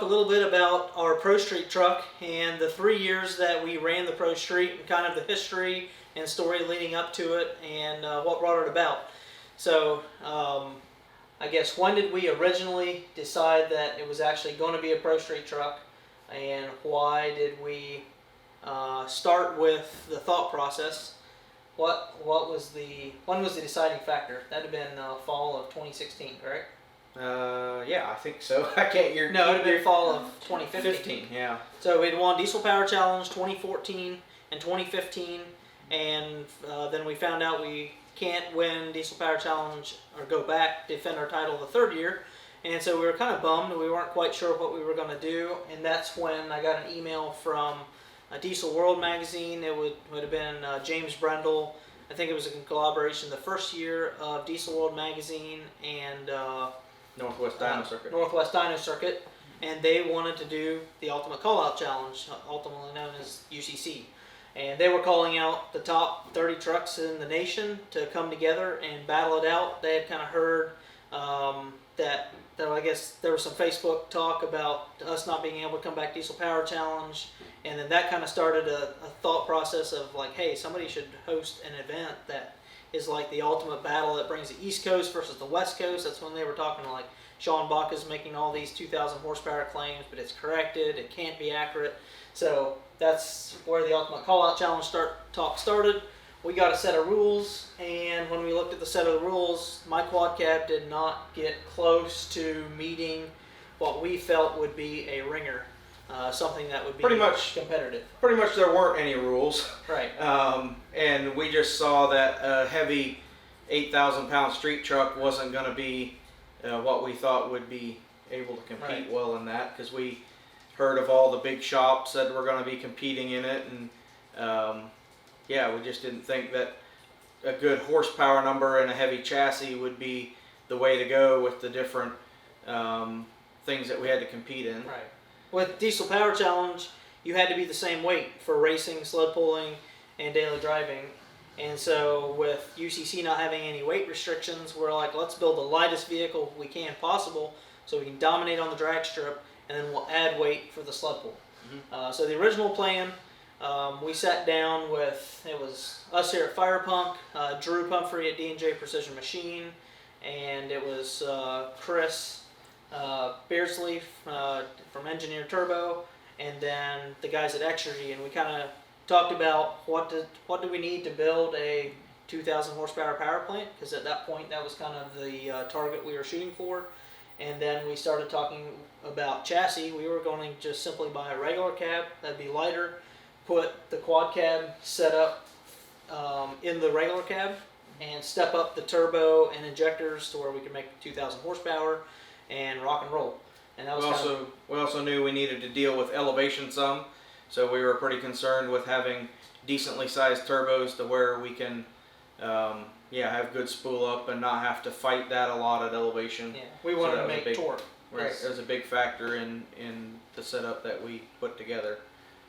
little bit about our Pro Street truck and the 3 years that we ran the Pro Street and kind of the history and story leading up to it and what brought it about. So I guess when did we originally decide that it was actually going to be a Pro Street truck, and why did we start with the thought process? When was the deciding factor? That'd have been fall of 2016, correct? Yeah, I think so. I can't. No, it'd have been fall of 2015. 15, yeah. So we'd won Diesel Power Challenge 2014 and 2015, and then we found out we can't win Diesel Power Challenge or go back, defend our title the third year, and so we were kind of bummed. We weren't quite sure what we were going to do, and that's when I got an email from Diesel World magazine. It would have been James Brendel. I think it was in collaboration the first year of Diesel World magazine and Northwest Dyno Circuit. Northwest Dyno Circuit, and they wanted to do the Ultimate Callout Challenge, ultimately known as UCC. And they were calling out the top 30 trucks in the nation to come together and battle it out. They had kind of heard that I guess there was some Facebook talk about us not being able to come back Diesel Power Challenge, and then that kind of started a thought process of like, hey, somebody should host an event that is like the ultimate battle that brings the East Coast versus the West Coast. That's when they were talking like Sean Bach is making all these 2,000 horsepower claims, but it's corrected, it can't be accurate. So that's where the Ultimate Callout Challenge talk started. We got a set of rules, and when we looked at the set of the rules, my quad cab did not get close to meeting what we felt would be a ringer, something that would be pretty much competitive. Pretty much there weren't any rules. Right. And we just saw that a heavy 8,000-pound street truck wasn't going to be what we thought would be able to compete well in that, because we heard of all the big shops that were going to be competing in it, and yeah, we just didn't think that a good horsepower number and a heavy chassis would be the way to go with the different things that we had to compete in. Right. With Diesel Power Challenge, you had to be the same weight for racing, sled pulling, and daily driving. And so with UCC not having any weight restrictions, we're like, let's build the lightest vehicle we can possible so we can dominate on the drag strip, and then we'll add weight for the sled pull. Mm-hmm. So the original plan, we sat down with, it was us here at Firepunk, Drew Pumphrey at D&J Precision Machine, and it was Chris Beardsley from Engineer Turbo, and then the guys at Exergy, and we kind of talked about what do we need to build a 2,000 horsepower power plant, because at that point that was kind of the target we were shooting for. And then we started talking about chassis. We were going to just simply buy a regular cab that'd be lighter, put the quad cab set up in the regular cab, and step up the turbo and injectors to where we could make 2,000 horsepower and rock and roll. And that was we also knew we needed to deal with elevation some, so we were pretty concerned with having decently sized turbos to where we can have good spool up and not have to fight that a lot at elevation. Yeah, we wanted to make torque. Right, it was a big factor in the setup that we put together.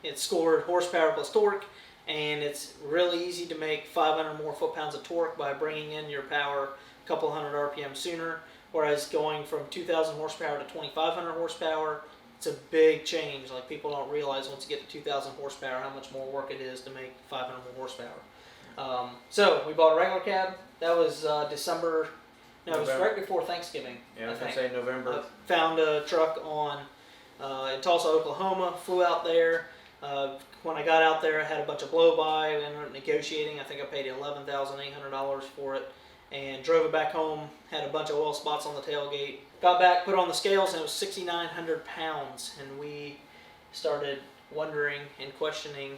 It scored horsepower plus torque, and it's really easy to make 500 more foot-pounds of torque by bringing in your power a couple hundred RPM sooner, whereas going from 2,000 horsepower to 2,500 horsepower, it's a big change. Like, people don't realize once you get to 2,000 horsepower how much more work it is to make 500 more horsepower. So we bought a regular cab. That was December. No, November. It was right before Thanksgiving. Yeah, I was going to say November. Found a truck in Tulsa, Oklahoma. Flew out there. When I got out there, I had a bunch of blow-by. We ended up negotiating. I think I paid $11,800 for it, and drove it back home. Had a bunch of oil spots on the tailgate. Got back, put it on the scales, and it was 6,900 pounds. And we started wondering and questioning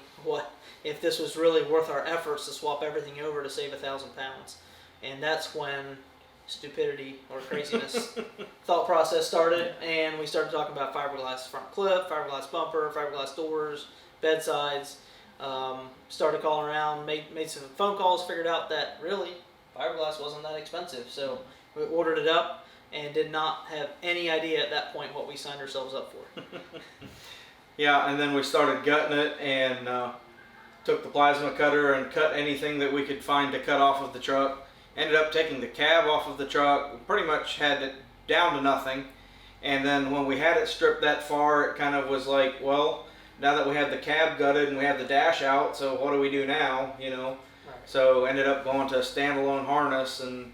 if this was really worth our efforts to swap everything over to save 1,000 pounds. And that's when stupidity or craziness thought process started, and we started talking about fiberglass front clip, fiberglass bumper, fiberglass doors, bedsides. Started calling around, made some phone calls, figured out that really fiberglass wasn't that expensive. So we ordered it up and did not have any idea at that point what we signed ourselves up for. Yeah, and then we started gutting it and took the plasma cutter and cut anything that we could find to cut off of the truck. Ended up taking the cab off of the truck. We pretty much had it down to nothing, And then when we had it stripped that far, it kind of was like, well, now that we have the cab gutted and we have the dash out, so what do we do now, you know? Right. So ended up going to a standalone harness, and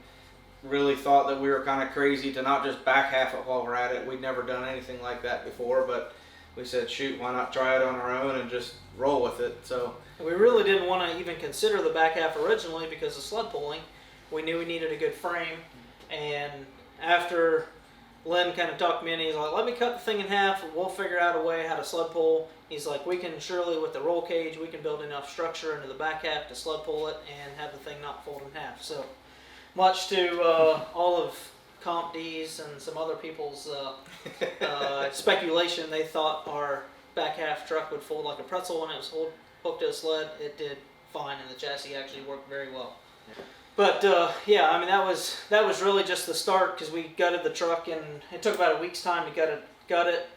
really thought that we were kind of crazy to not just back half it while we're at it. We'd never done anything like that before, but we said, shoot, why not try it on our own and just roll with it? So we really didn't want to even consider the back half originally because of sled pulling. We knew we needed a good frame, and after Len kind of talked me in, he's like, let me cut the thing in half, we'll figure out a way how to sled pull. He's like, we can surely, with the roll cage, we can build enough structure into the back half to sled pull it and have the thing not fold in half. So much to all of Comp D's and some other people's speculation, they thought our back half truck would fold like a pretzel when it was hooked to a sled. It did fine, and the chassis actually worked very well. But yeah, I mean that was really just the start, because we gutted the truck, and it took about a week's time to gut it.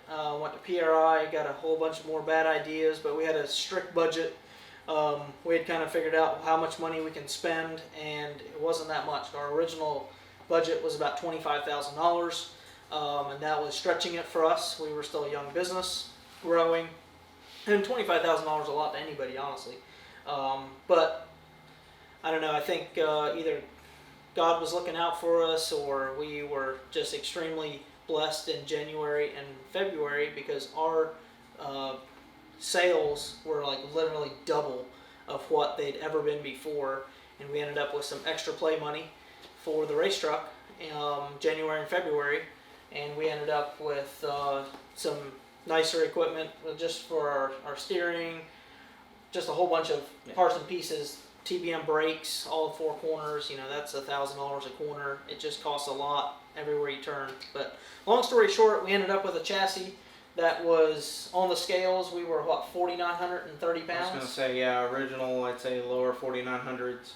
Went to PRI, got a whole bunch of more bad ideas, but we had a strict budget. We had kind of figured out how much money we can spend, and it wasn't that much. Our original budget was about $25,000, and that was stretching it for us. We were still a young business, growing, and $25,000 is a lot to anybody, honestly. But I don't know, I think either God was looking out for us, or we were just extremely blessed in January and February, because our sales were like literally double of what they'd ever been before, and we ended up with some extra play money for the race truck January and February, and we ended up with some nicer equipment just for our steering, just a whole bunch of parts and pieces. TBM brakes, all 4 corners, you know, that's $1,000 a corner. It just costs a lot everywhere you turn. But long story short, we ended up with a chassis that was on the scales. We were, what, 4,930 pounds? I was going to say, yeah, original, I'd say lower 4,900s.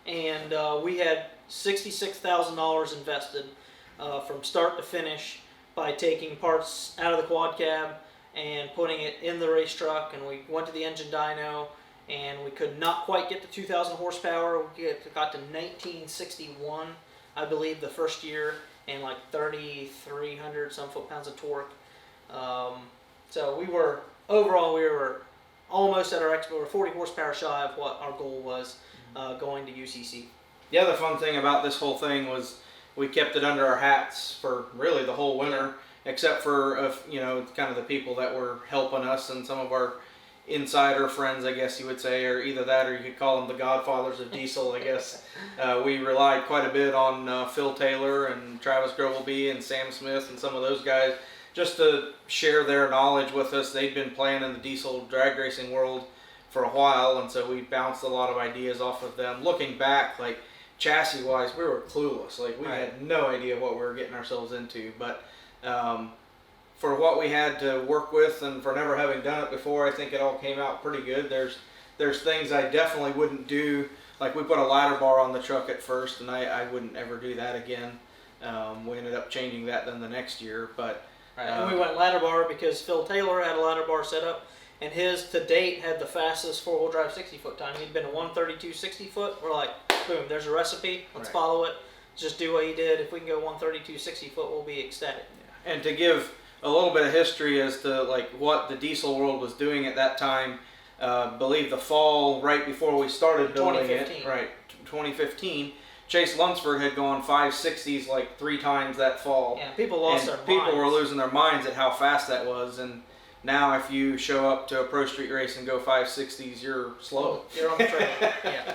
And we had $66,000 invested from start to finish by taking parts out of the quad cab and putting it in the race truck. And we went to the engine dyno, and we could not quite get to 2,000 horsepower. We got to 1961, I believe, the first year, and like 3,300 some foot-pounds of torque. So we were almost at our we were 40 horsepower shy of what our goal was going to UCC. The other fun thing about this whole thing was we kept it under our hats for really the whole winter, except for you know, kind of the people that were helping us and some of our insider friends, I guess you would say, or either that, or you could call them the godfathers of diesel, I guess. We relied quite a bit on Phil Taylor and Travis Grobelby and Sam Smith and some of those guys, just to share their knowledge with us. They'd been playing in the diesel drag racing world for a while, and so we bounced a lot of ideas off of them. Looking back, like chassis wise, we were clueless. Like we had no idea what we were getting ourselves into, but for what we had to work with, and for never having done it before, I think it all came out pretty good. There's things I definitely wouldn't do. Like we put a ladder bar on the truck at first, and I wouldn't ever do that again. We ended up changing that then the next year, but and we went ladder bar because Phil Taylor had a ladder bar set up, and his to date had the fastest 4-wheel drive 60-foot time. He'd been a 132 60-foot. We're like, boom, there's a recipe. Let's follow it. Just do what he did. If we can go 132 60-foot, we'll be ecstatic. And to give a little bit of history as to like what the diesel world was doing at that time, believe the fall right before we started building it, 2015, Chase Lunsford had gone 560s like 3 times that fall. Yeah, people lost their minds. People were losing their minds at how fast that was, and now if you show up to a pro street race and go 560s, you're slow. You're on the trail. Yeah.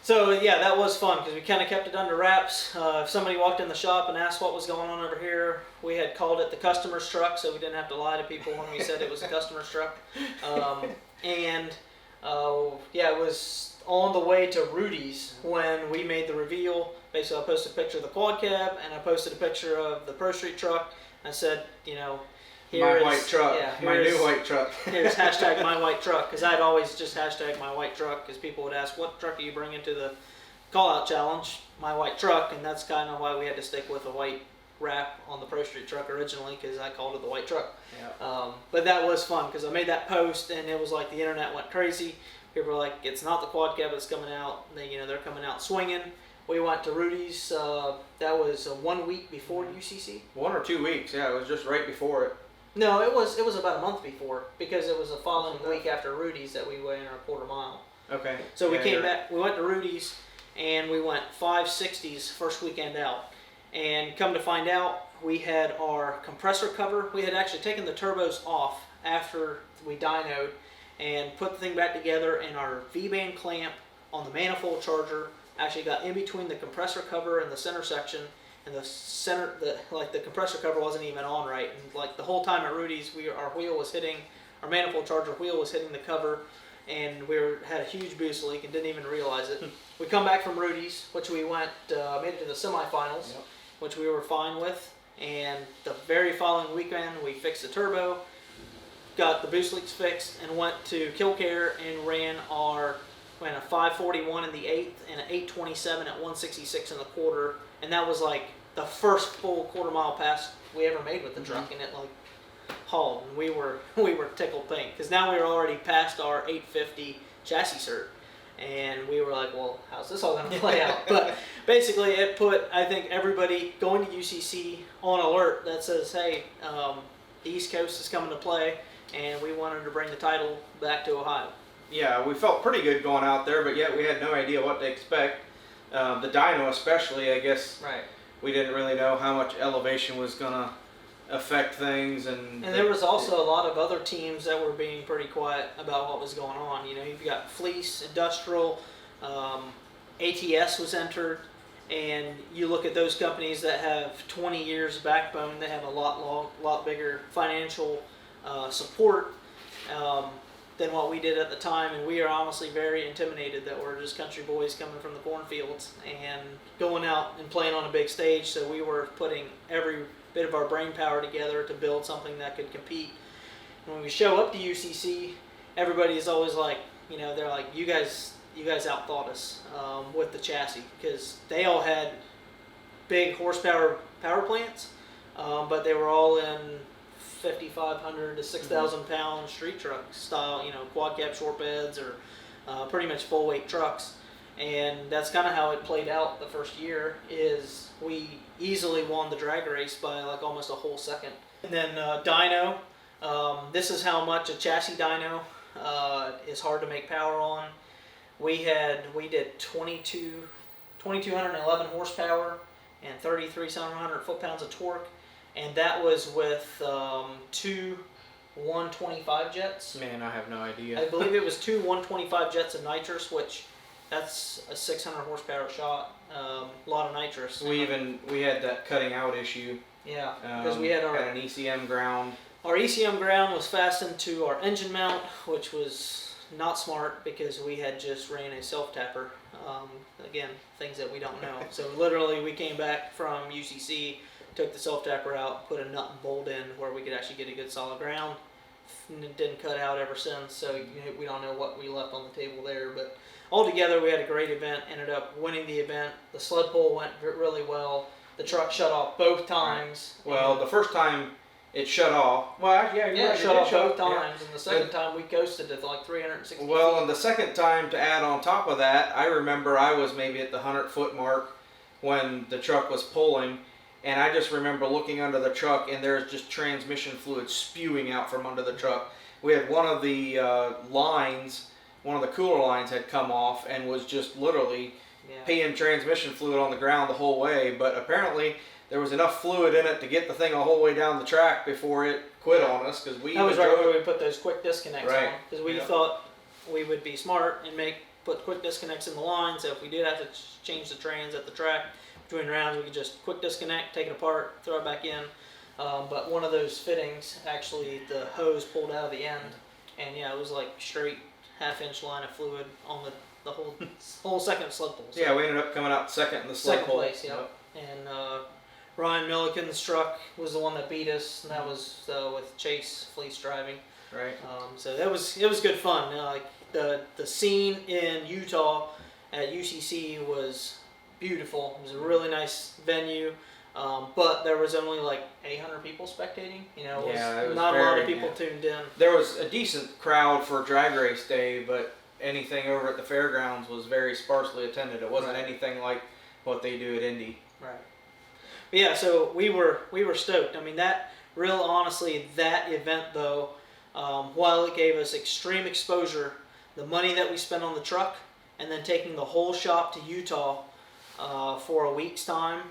So yeah, that was fun because we kind of kept it under wraps. If somebody walked in the shop and asked what was going on over here, we had called it the customer's truck, so we didn't have to lie to people when we said it was the customer's truck. Yeah, it was on the way to Rudy's when we made the reveal. Basically, I posted a picture of the quad cab, and I posted a picture of the Pro Street truck. I said, you know, my white truck, my new white truck. Here's hashtag my white truck, because I'd always just hashtag my white truck, because people would ask, what truck are you bringing to the call-out challenge? My white truck, and that's kind of why we had to stick with a white wrap on the Pro Street truck originally, because I called it the white truck. Yeah. But that was fun, because I made that post, and it was like the internet went crazy. People were like, it's not the quad cab that's coming out. They're coming out swinging. We went to Rudy's. That was 1 week before UCC. 1 or 2 weeks. Yeah, it was just right before it. No, it was about a month before because it was the following week after Rudy's that we went in our quarter mile. Okay. So we came back. We went to Rudy's and we went 560s first weekend out. And come to find out, we had our compressor cover. We had actually taken the turbos off after we dynoed and put the thing back together, and our V-band clamp on the manifold charger actually got in between the compressor cover and the center section, and the compressor cover wasn't even on right. And like the whole time at Rudy's, our manifold charger wheel was hitting the cover, and had a huge boost leak and didn't even realize it. We come back from Rudy's, which we made it to the semifinals, which we were fine with. And the very following weekend, we fixed the turbo, got the boost leaks fixed, and went to Killcare and ran a 541 in the 8th and an 827 at 166 in the quarter. And that was like the first full quarter mile pass we ever made with the truck, and it like hauled. And we were tickled pink because now we were already past our 850 chassis cert. And we were like, well, how's this all going to play out? But basically, it put, I think, everybody going to UCC on alert that says, hey, the East Coast is coming to play, and we wanted to bring the title back to Ohio. Yeah, we felt pretty good going out there, but yet we had no idea what to expect. The dyno especially, I guess, right. We didn't really know how much elevation was going to affect things. And there was also a lot of other teams that were being pretty quiet about what was going on. You know, you've got Fleece, Industrial, ATS was entered, and you look at those companies that have 20 years backbone, they have a lot bigger financial support than what we did at the time, and we are honestly very intimidated that we're just country boys coming from the cornfields and going out and playing on a big stage. So we were putting every bit of our brain power together to build something that could compete. And when we show up to UCC, everybody is always like, you know, they're like, you guys outthought us with the chassis, because they all had big horsepower power plants, but they were all in 5,500 to 6,000 pound street truck style, you know, quad cab short beds or pretty much full weight trucks. And that's kind of how it played out the first year. Is we easily won the drag race by like almost a whole second. And then dyno, this is how much a chassis dyno is hard to make power on. We did 2,211 horsepower and 3,300 foot-pounds of torque, and that was with two 125 jets. Man, I have no idea. I believe it was two 125 jets of nitrous, which that's a 600 horsepower shot. A lot of nitrous. We had that cutting out issue. Yeah, because we had an ECM ground. Our ECM ground was fastened to our engine mount, which was not smart because we had just ran a self-tapper. Again, things that we don't know. So literally we came back from UCC, took the self-tapper out, put a nut and bolt in where we could actually get a good solid ground. It didn't cut out ever since, so we don't know what we left on the table there. But altogether, we had a great event, ended up winning the event. The sled pull went really well. The truck shut off both times. Well, the first time it shut off. Well, it shut off both times, and the second time we coasted at like 360 Well, feet. and the second time, to add on top of that, I remember I was maybe at the 100-foot mark when the truck was pulling, and I just remember looking under the truck, and there's just transmission fluid spewing out from under the truck. We had one of the lines, one of the cooler lines had come off and was just literally peeing transmission fluid on the ground the whole way, but apparently there was enough fluid in it to get the thing a whole way down the track before it quit on us. Because that was right where we put those quick disconnects on, because we thought we would be smart and put quick disconnects in the line, so if we did have to change the trans at the track between rounds, we could just quick disconnect, take it apart, throw it back in. But one of those fittings, actually the hose pulled out of the end, and it was like straight half-inch line of fluid on the whole second sled pull. So we ended up coming out second in the sled pull. Second place, and Ryan Milliken's truck was the one that beat us, and that was with Chase Fleece driving. Right. So it was good fun. Like the scene in Utah at UCC was beautiful. It was a really nice venue, but there was only like 800 people spectating. It was not a lot of people tuned in. There was a decent crowd for drag race day, but anything over at the fairgrounds was very sparsely attended. It wasn't anything like what they do at Indy. Right. But yeah, so we were stoked. I mean, that event though, while it gave us extreme exposure, the money that we spent on the truck, and then taking the whole shop to Utah for a week's time,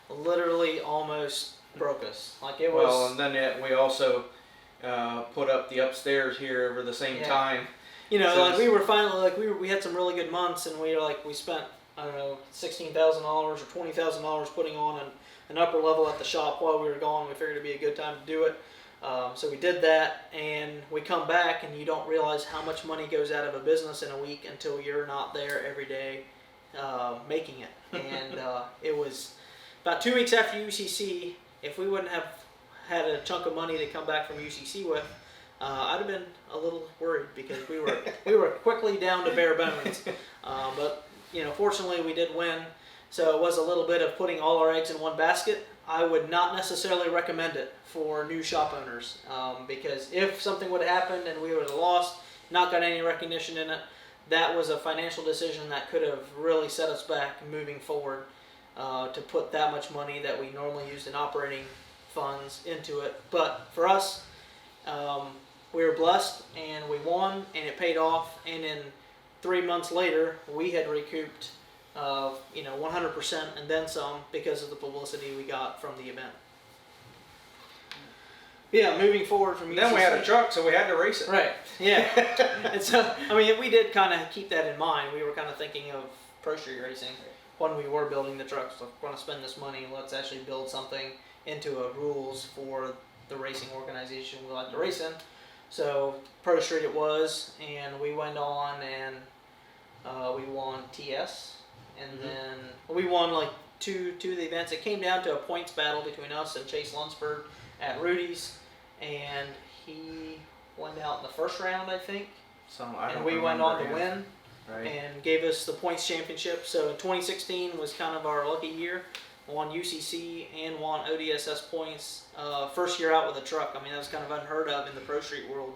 literally almost broke us. Like it was. Well, and then we also put up the upstairs here over the same time. You know, like we were finally we had some really good months, and we spent, I don't know, $16,000 or $20,000 putting on an upper level at the shop while we were gone. We figured it'd be a good time to do it. So we did that, and we come back, and you don't realize how much money goes out of a business in a week until you're not there every day making it. And it was about 2 weeks after UCC. If we wouldn't have had a chunk of money to come back from UCC with, I'd have been a little worried, because we were quickly down to bare bones. But fortunately we did win. So it was a little bit of putting all our eggs in one basket. I would not necessarily recommend it for new shop owners, because if something would have happened and we would have lost, not got any recognition in it, that was a financial decision that could have really set us back moving forward, to put that much money that we normally used in operating funds into it. But for us, we were blessed, and we won, and it paid off. And then 3 months later, we had recouped 100% and then some, because of the publicity we got from the event. Yeah, moving forward from UCC. Then we had a truck, so we had to race it. Right, yeah. And so, I mean, we did kind of keep that in mind. We were kind of thinking of Pro Street racing when we were building the trucks. So we're going to spend this money, let's actually build something into a rules for the racing organization we like to race in. So Pro Street it was, and we went on, and we won TS, and then we won like two of the events. It came down to a points battle between us and Chase Lunsford at Rudy's, and he went out in the first round, I think. And we went on to win, right, and gave us the points championship. So 2016 was kind of our lucky year. Won UCC and won ODSS points. First year out with a truck. I mean, that was kind of unheard of in the Pro Street world.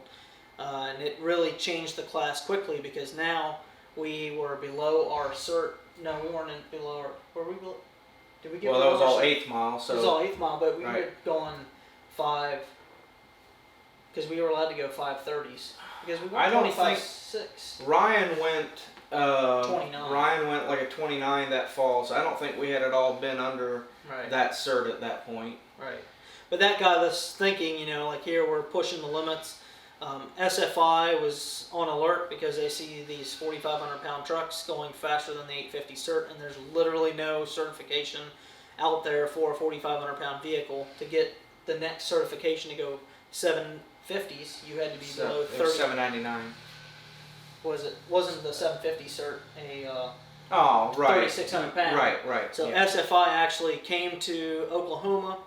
And it really changed the class quickly, because now we were below our cert. No, we weren't below our. Were we below? Did we get? Well, that was all 8th mile. So it was all 8th mile, but we were going 5, because we were allowed to go 5:30s. Because we went 25.6. Ryan went. 29. Ryan went like a 29 that fall, so I don't think we had it all been under that cert at that point. Right. But that got us thinking, like here we're pushing the limits. SFI was on alert, because they see these 4,500 pound trucks going faster than the 850 cert, and there's literally no certification out there for a 4,500 pound vehicle. To get the next certification to go 750s, you had to be below 30. 799. Wasn't the 750 cert a 3,600 pound? Right. So SFI actually came to Oklahoma.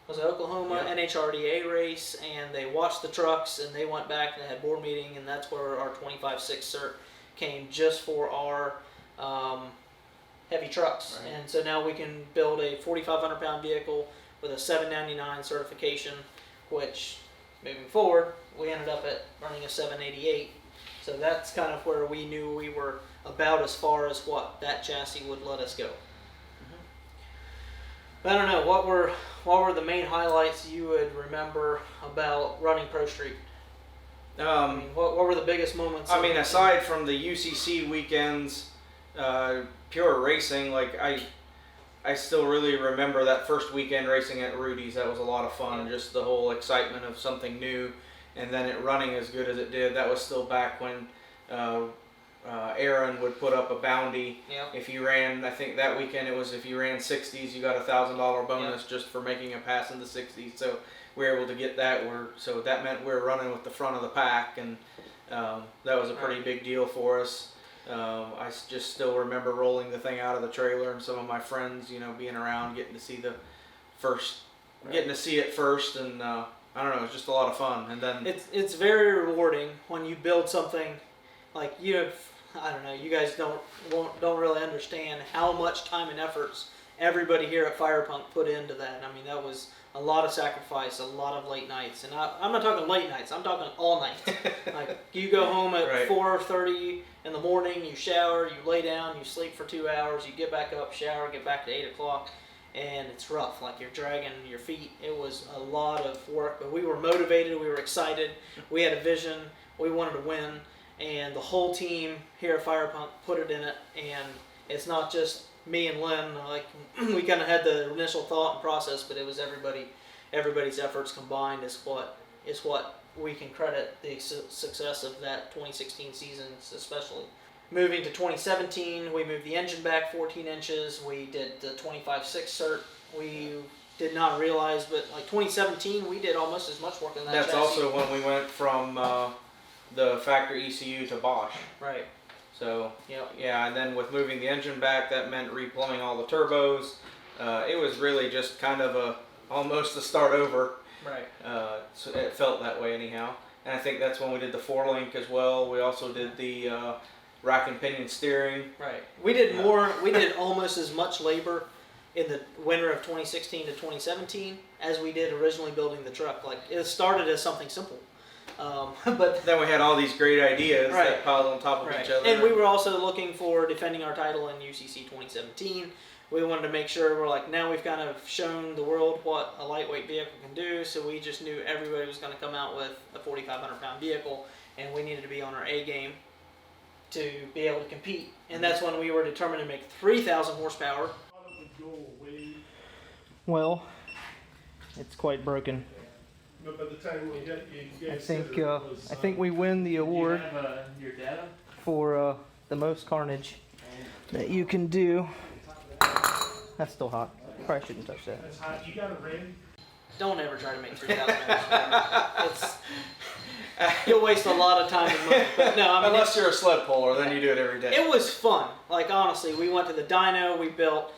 Was it Oklahoma? Yep. NHRDA race, and they watched the trucks, and they went back and they had board meeting, and that's where our 25.6 cert came, just for our heavy trucks. Right. And so now we can build a 4,500 pound vehicle with a 799 certification, which moving forward we ended up at running a 788. So that's kind of where we knew we were about as far as what that chassis would let us go. But I don't know, what were the main highlights you would remember about running Pro Street? I mean, what were the biggest moments? I mean, aside from the UCC weekends, pure racing, like I still really remember that first weekend racing at Rudy's. That was a lot of fun. Just the whole excitement of something new, and then it running as good as it did. That was still back when Aaron would put up a bounty. Yep. If you ran, I think that weekend it was, if you ran 60s, you got a $1,000 bonus just for making a pass in the 60s. So we were able to get that. So that meant we were running with the front of the pack, and that was a pretty big deal for us. I just still remember rolling the thing out of the trailer, and some of my friends, being around, getting to see it first, and I don't know, it's just a lot of fun. And then it's very rewarding when you build something like I don't know, you guys don't really understand how much time and efforts everybody here at Firepunk put into that. I mean, that was a lot of sacrifice, a lot of late nights, and I'm not talking late nights. I'm talking all nights. Like You go home at Right. 4:30 in the morning, you shower, you lay down, you sleep for 2 hours, you get back up, shower, get back to 8 o'clock, and it's rough. Like you're dragging your feet. It was a lot of work, but we were motivated, we were excited, we had a vision, we wanted to win, and the whole team here at Firepunk put it in it. And it's not just me and Lynn. Like we kind of had the initial thought and process, but it was everybody's efforts combined is what we can credit the success of that 2016 season, especially. Moving to 2017, we moved the engine back 14 inches. We did the 25/6 cert. We did not realize, but like 2017, we did almost as much work on that That's chassis. also when we went from the factory ECU to Bosch. Right. So Yep. yeah, and then with moving the engine back, that meant replumbing all the turbos. It was really just kind of almost a start over. Right. So it felt that way anyhow. And I think that's when we did the 4-link as well. We also did the rack and pinion steering. Right. We did more. We did almost as much labor in the winter of 2016 to 2017 as we did originally building the truck. Like it started as something simple, but Then we had all these great ideas Right. that piled on top of right. each other. And we were also looking for defending our title in UCC 2017. We wanted to make sure we're like, now we've kind of shown the world what a lightweight vehicle can do, so we just knew everybody was going to come out with a 4,500 pound vehicle, and we needed to be on our A game to be able to compete. And that's when we were determined to make 3,000 horsepower. Well, it's quite broken. But by the time we hit, you I guys think said it was, I think we win the award Do you have your data? for the most carnage that you can do. That's still hot. Probably shouldn't touch that. That's hot. You got a ring? Don't ever try to make 3,000 horsepower. You'll waste a lot of time and money. But no, I mean, Unless you're a sled puller, then you do it every day. it was fun. Like honestly, we went to the dyno. We built.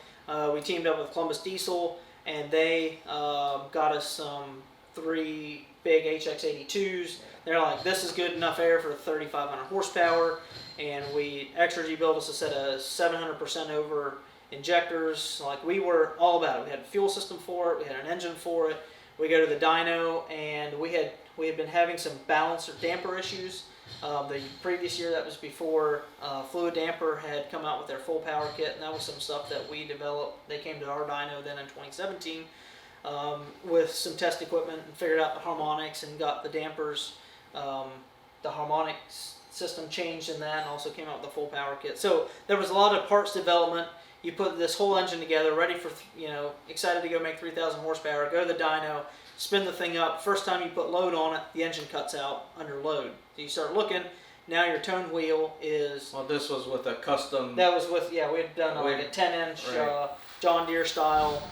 We teamed up with Columbus Diesel, and they got us some 3 big HX82s. They're like, this is good enough air for 3,500 horsepower, and Exergy built us a set of 700% over injectors. Like we were all about it. We had a fuel system for it. We had an engine for it. We go to the dyno, and we had been having some balance or damper issues. The previous year, that was before Fluid Damper had come out with their full power kit, and that was some stuff that we developed. They came to our dyno then in 2017 with some test equipment and figured out the harmonics and got the dampers, the harmonics system changed in that, and also came out with the full power kit. So there was a lot of parts development. You put this whole engine together, ready for, excited to go make 3,000 horsepower, go to the dyno, spin the thing up. First time you put load on it, the engine cuts out under load. So you start looking, now your tone wheel is... Well, this was with a custom... That was with, we had done like a 10-inch Right. John Deere style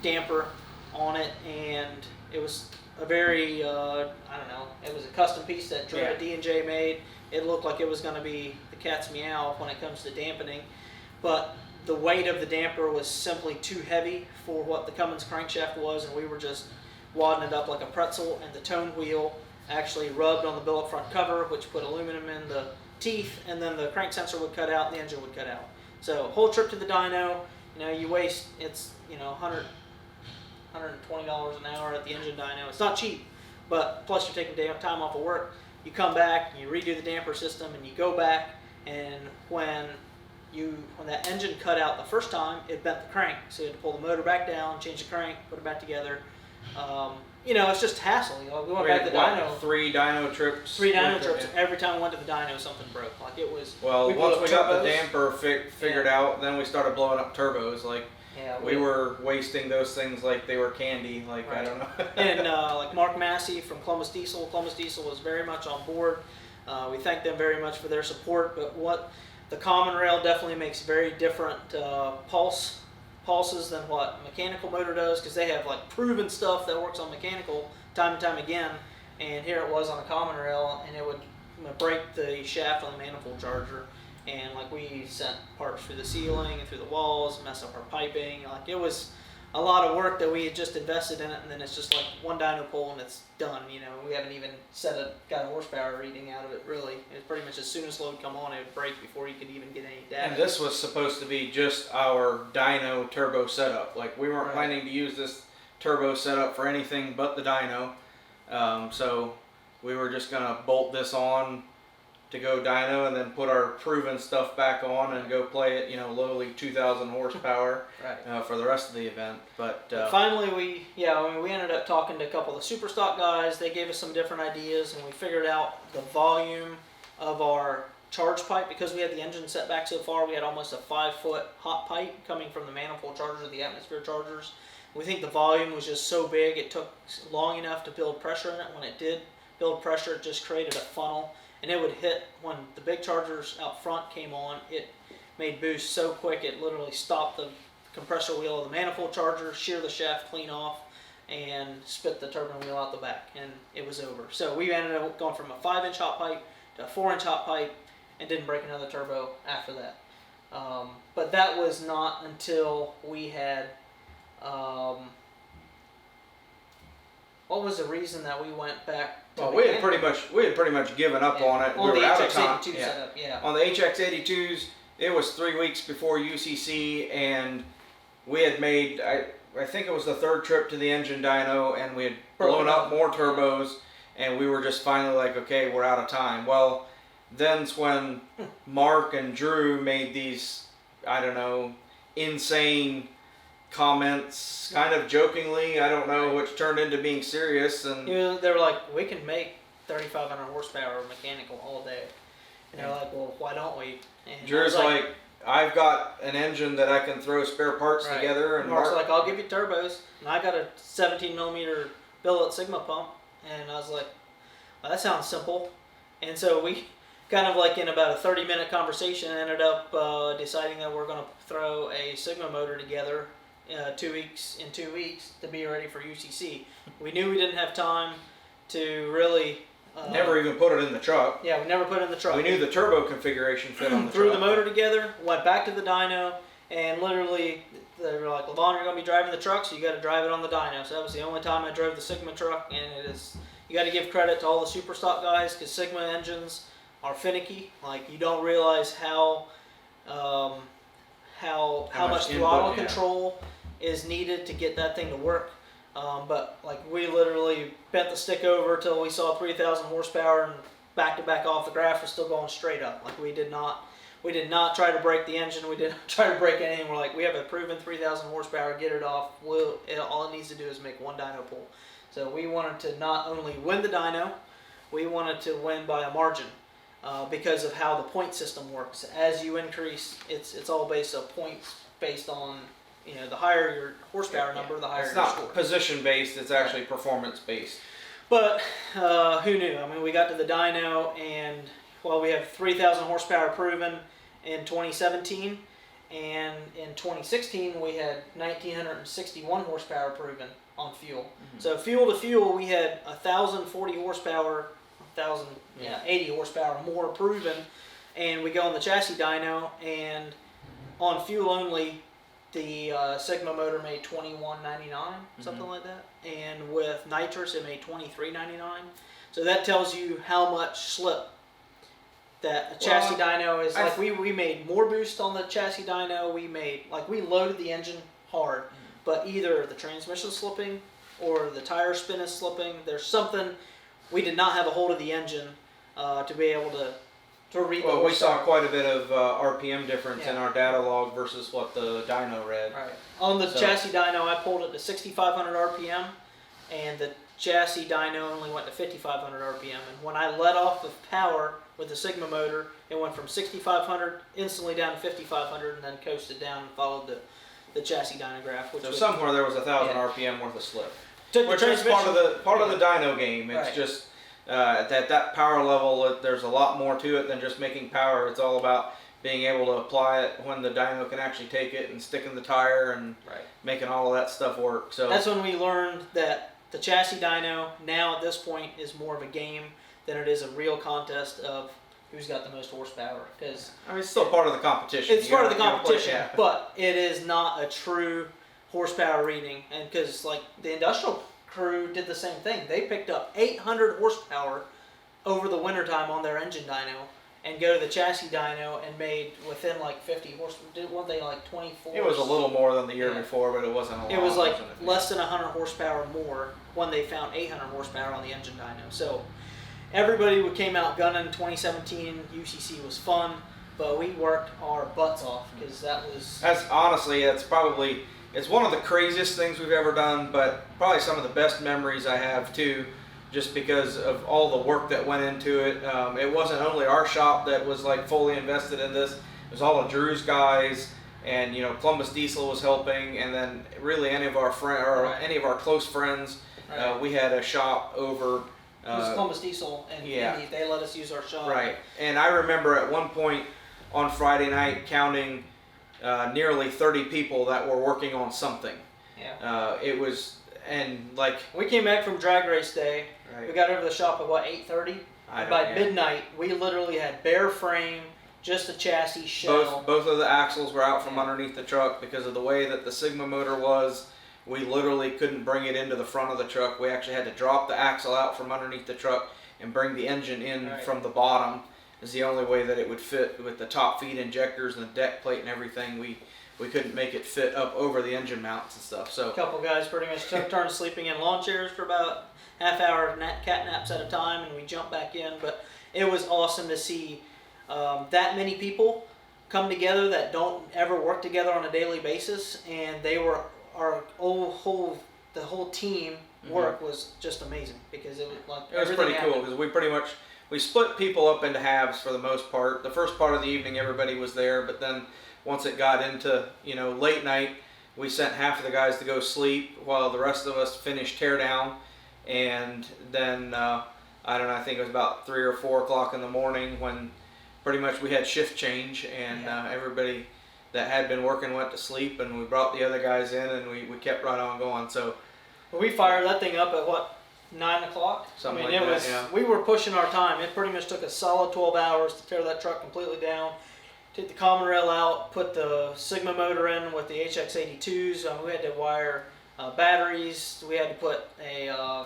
damper on it, and it was a very, it was a custom piece that Yeah. D&J made. It looked like it was going to be the cat's meow when it comes to dampening, but the weight of the damper was simply too heavy for what the Cummins crankshaft was, and we were just wadding it up like a pretzel, and the tone wheel actually rubbed on the billet front cover, which put aluminum in the teeth, and then the crank sensor would cut out and the engine would cut out. So whole trip to the dyno, you waste, it's $120 an hour at the engine dyno. It's not cheap, but plus you're taking time off of work. You come back, you redo the damper system, and you go back, and when that engine cut out the first time, it bent the crank. So you had to pull the motor back down, change the crank, put it back together. It's just hassle. We went back to the dyno. 3 dyno trips. 3 dyno with it, trips. yeah. Every time we went to the dyno, something broke. Like it was. Well, blew once up we got the turbos. damper figured out, then we started blowing up turbos. Like Yeah, we were wasting those things like they were candy. Like I Right. don't know. And like Mark Massey from Columbus Diesel. Columbus Diesel was very much on board. We thank them very much for their support. But what the common rail definitely makes very different pulses than what a mechanical motor does, because they have like proven stuff that works on mechanical time and time again. And here it was on a common rail, and it would break the shaft on the manifold charger. And like we sent parts through the ceiling and through the walls, mess up our piping. Like it was a lot of work that we had just invested in it, and then it's just like one dyno pull and it's done. We haven't even got a horsepower reading out of it really. It's pretty much as soon as load come on, it would break before you could even get any data. And this was supposed to be just our dyno turbo setup. Like we weren't Right. planning to use this turbo setup for anything but the dyno. So we were just gonna bolt this on to go dyno and then put our proven stuff back on and go play it, lowly 2,000 horsepower Right. for the rest of the event. But finally, we ended up talking to a couple of the super stock guys. They gave us some different ideas, and we figured out the volume of our charge pipe. Because we had the engine set back so far, we had almost a 5-foot hot pipe coming from the manifold chargers, the atmosphere chargers. We think the volume was just so big, it took long enough to build pressure in it. When it did build pressure, it just created a funnel. And it would hit when the big chargers out front came on. It made boost so quick it literally stopped the compressor wheel of the manifold charger, shear the shaft clean off, and spit the turbine wheel out the back, and it was over. So we ended up going from a 5-inch hot pipe to a 4-inch hot pipe, and didn't break another turbo after that. But that was not until we had. What was the reason that we went back? Well, we had pretty much given up on it. On We the were out of time. HX82 setup, yeah. On the HX82s, it was 3 weeks before UCC, and we had made, I think it was the 3rd trip to the engine dyno, and we had blown up more turbos, and we were just finally like, okay, we're out of time. Well, then's when Mark and Drew made these, I don't know, insane comments, kind of jokingly, I don't know, which turned into being serious. And they were like, we can make 3,500 horsepower mechanical all day. And they're like, well, why don't we? And Drew's like, I've got an engine that I can throw spare parts together. And Mark's like, I'll give you turbos. And I got a 17 millimeter billet Sigma pump. And I was like, well, that sounds simple. And so we kind of like in about a 30-minute conversation ended up deciding that we're going to throw a Sigma motor together 2 weeks to be ready for UCC. We knew we didn't have time to really. Never even put it in the truck. Yeah, we never put it in the truck. We knew the turbo configuration fit on the Threw truck. the motor together, went back to the dyno, and literally they were like, "Levon, you're going to be driving the truck, so you got to drive it on the dyno." So that was the only time I drove the Sigma truck, and it is. You got to give credit to all the super stock guys because Sigma engines are finicky. Like you don't realize how much throttle control is needed to get that thing to work. But like we literally bent the stick over till we saw 3,000 horsepower, and back to back off the graph was still going straight up. Like we did not try to break the engine. We didn't try to break anything. We're like, we have a proven 3,000 horsepower. Get it off. All it needs to do is make one dyno pull. So we wanted to not only win the dyno, we wanted to win by a margin because of how the point system works. As you increase, it's all based on points based on. The higher your horsepower number, the higher your score. It's not position based, it's actually performance based. But who knew? I mean, we got to the dyno, and we have 3,000 horsepower proven in 2017, and in 2016 we had 1,961 horsepower proven on fuel. Mm-hmm. So fuel to fuel, we had 1,040 horsepower, 1,080 horsepower more proven, and we go on the chassis dyno, and on fuel only. The Sigma motor made $21.99, something like that, and with nitrous it made $23.99. So that tells you how much slip that a chassis dyno is. Like we made more boost on the chassis dyno. We loaded the engine hard, but either the transmission slipping or the tire spin is slipping. There's something we did not have a hold of the engine to be able to read. Well, we saw quite a bit of RPM difference in our data log versus what the dyno read. Right. On the chassis dyno, I pulled it to 6,500 RPM, and the chassis dyno only went to 5,500 RPM. And when I let off of power with the Sigma motor, it went from 6,500 instantly down to 5,500, and then coasted down and followed the chassis dyno graph. So somewhere there was 1,000 RPM worth of slip. Which is part of the dyno game. It's just. At that power level, there's a lot more to it than just making power. It's all about being able to apply it when the dyno can actually take it and sticking the tire and making all of that stuff work. So that's when we learned that the chassis dyno now at this point is more of a game than it is a real contest of who's got the most horsepower. Because it's still part of the competition. It's part of the competition, but it is not a true horsepower reading. And because like the industrial crew did the same thing. They picked up 800 horsepower over the wintertime on their engine dyno and go to the chassis dyno and made within like 50 horsepower. Weren't they like 24? It was a little more than the year before, but it wasn't a lot. It was like less than 100 horsepower more when they found 800 horsepower on the engine dyno. So everybody came out gunning. 2017 UCC was fun, but we worked our butts off because that was. That's honestly, it's one of the craziest things we've ever done, but probably some of the best memories I have too, just because of all the work that went into it. It wasn't only our shop that was like fully invested in this. It was all of Drew's guys, and Columbus Diesel was helping, and then really any of our any of our close friends. Right. We had a shop over. It was Columbus Diesel, and Indy, they let us use our shop. Right, and I remember at one point on Friday night counting nearly 30 people that were working on something. Yeah. It was, and like we came back from drag race day. Right. We got over to the shop at what, 8:30. By midnight, we literally had bare frame, just a chassis shell. Both of the axles were out from underneath the truck because of the way that the Sigma motor was. We literally couldn't bring it into the front of the truck. We actually had to drop the axle out from underneath the truck and bring the engine in from the bottom. Is the only way that it would fit with the top feed injectors and the deck plate and everything. We couldn't make it fit up over the engine mounts and stuff. So a couple guys pretty much took turns sleeping in lawn chairs for about half-hour cat naps at a time, and we jumped back in. But it was awesome to see that many people come together that don't ever work together on a daily basis, and they were the whole team work was just amazing because it was like it was pretty cool because we split people up into halves for the most part. The first part of the evening everybody was there, but then once it got into late night, we sent half of the guys to go sleep while the rest of us finished teardown, and then I think it was about 3 or 4 o'clock in the morning when pretty much we had shift change, and everybody that had been working went to sleep, and we brought the other guys in, and we kept right on going. So we fired that thing up at what, 9 o'clock? Something like that, yeah. We were pushing our time. It pretty much took a solid 12 hours to tear that truck completely down, take the common rail out, put the Sigma motor in with the HX82s. We had to wire batteries. We had to put a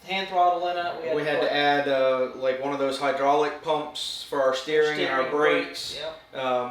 hand throttle in it. We had to add like one of those hydraulic pumps for our steering and our brakes,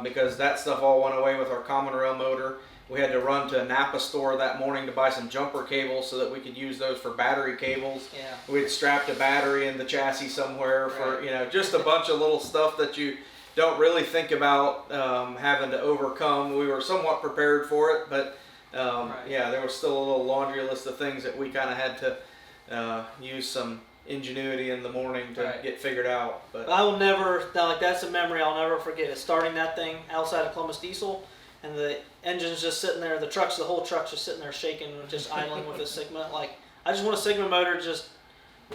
because that stuff all went away with our common rail motor. We had to run to a Napa store that morning to buy some jumper cables so that we could use those for battery cables. Yeah. We had strapped a battery in the chassis somewhere for just a bunch of little stuff that you don't really think about having to overcome. We were somewhat prepared for it, but there was still a little laundry list of things that we kind of had to use some ingenuity in the morning to get figured out. But I will never, that's a memory I'll never forget, is starting that thing outside of Columbus Diesel, and the engine's just sitting there, the whole truck's just sitting there shaking, just idling with a Sigma. Like, I just want a Sigma motor just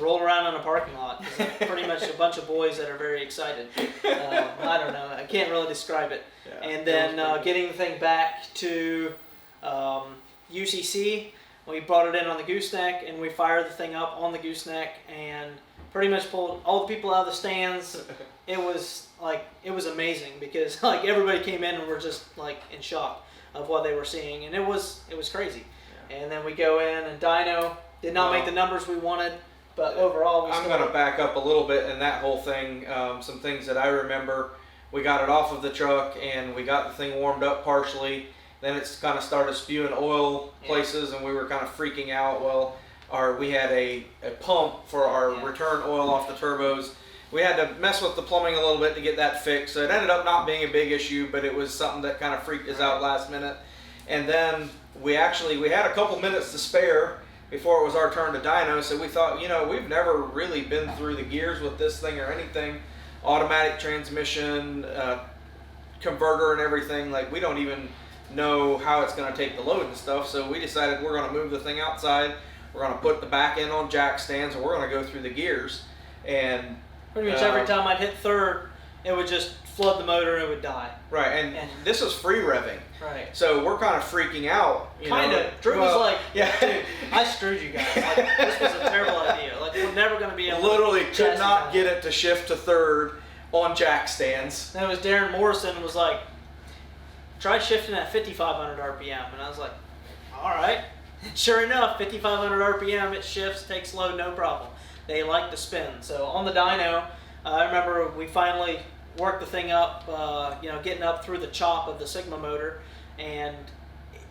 roll around in a parking lot. It's pretty much a bunch of boys that are very excited. I don't know, I can't really describe it. Yeah, and then getting the thing back to UCC, we brought it in on the gooseneck, and we fired the thing up on the gooseneck, and pretty much pulled all the people out of the stands. It was amazing because everybody came in and were just in shock of what they were seeing, and it was crazy. Yeah. And then we go in, and Dyno did not make the numbers we wanted, but overall I'm going to back up a little bit in that whole thing. Some things that I remember: we got it off of the truck, and we got the thing warmed up partially. Then it's kind of started spewing oil places, and we were kind of freaking out. Well, we had a pump for our return oil off the turbos. We had to mess with the plumbing a little bit to get that fixed. So it ended up not being a big issue, but it was something that kind of freaked us out last minute. And then we had a couple minutes to spare before it was our turn to dyno. So we thought, we've never really been through the gears with this thing or anything. Automatic transmission, converter and everything. We don't even know how it's going to take the load and stuff. So we decided we're going to move the thing outside. We're going to put the back end on jack stands, and we're going to go through the gears. And pretty much every time I'd hit third, it would just flood the motor and it would die. Right, and this is free revving. Right. So we're kind of freaking out. Kind of. Drew was like, dude, I screwed you guys. This was a terrible idea. We're never going to be able literally could not get it to shift to third on jack stands. And it was Darren Morrison was like, try shifting at 5,500 RPM. And I was like, all right. Sure enough, 5,500 RPM, it shifts, takes load, no problem. They like to spin. So on the dyno, I remember we finally worked the thing up, getting up through the chop of the Sigma motor, and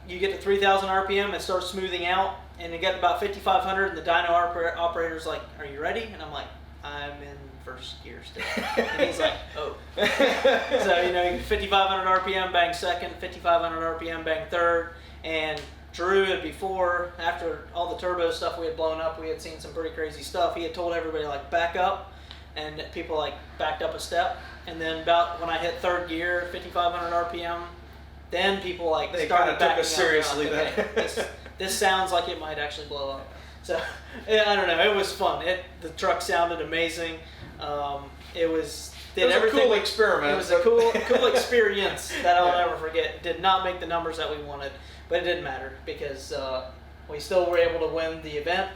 you get to 3,000 RPM, it starts smoothing out, and it got about 5,500, and the dyno operator's like, are you ready? And I'm like, I'm in first gear still. And he's like, oh. So, you know, 5,500 RPM, bang second, 5,500 RPM, bang third. And Drew had before, after all the turbo stuff we had blown up, we had seen some pretty crazy stuff. He had told everybody, like, back up. And people, like, backed up a step. And then about when I hit third gear, 5,500 RPM, then people, like, they started kind of took backing us seriously up. Like, okay, this sounds like it might actually blow up. So, I don't know. It was fun. The truck sounded amazing. It was everything. A cool experiment. It was a cool experience that I'll never forget. Did not make the numbers that we wanted, but it didn't matter because we still were able to win the event,